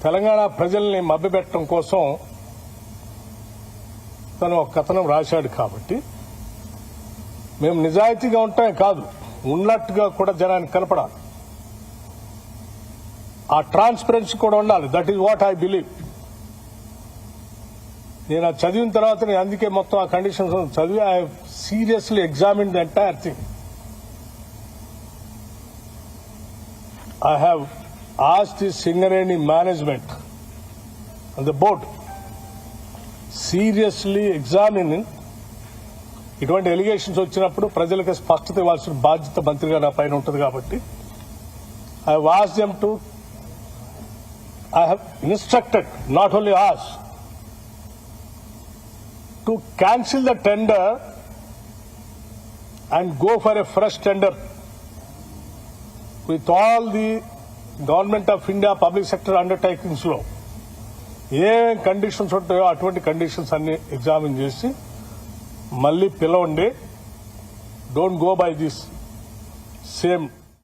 తెలంగాణ ప్రజల్ని మభ్యపెట్టడం కోసం తను ఒక కథనం రాశాడు కాబట్టి మేము నిజాయితీగా ఉంటామే కాదు, ఉన్నట్టుగా కూడా జనానికి కనపడాలి. ఆ ట్రాన్స్పరెన్సీ కూడా ఉండాలి. That is what I believe. నేను అది చదివిన తర్వాత నేను అందుకే మొత్తం ఆ కండిషన్స్ చదివి I seriously examine the entire thing. I have asked the Singareni management and the board seriously examining ఇటువంటి ఎలిగేషన్స్ వచ్చినప్పుడు ప్రజలకు స్పష్టత ఇవ్వాల్సిన బాధ్యత మంత్రిగా నా పైన ఉంటుంది కాబట్టి I have asked them to, I have instructed, not only asked, to cancel the tender and go for a fresh tender with all the Government of India public sector undertakings లో ఏ కండిషన్స్ ఉంటాయో అటువంటి conditions అన్ని examine చేసి మళ్ళీ పిలవండి. Don't go by this same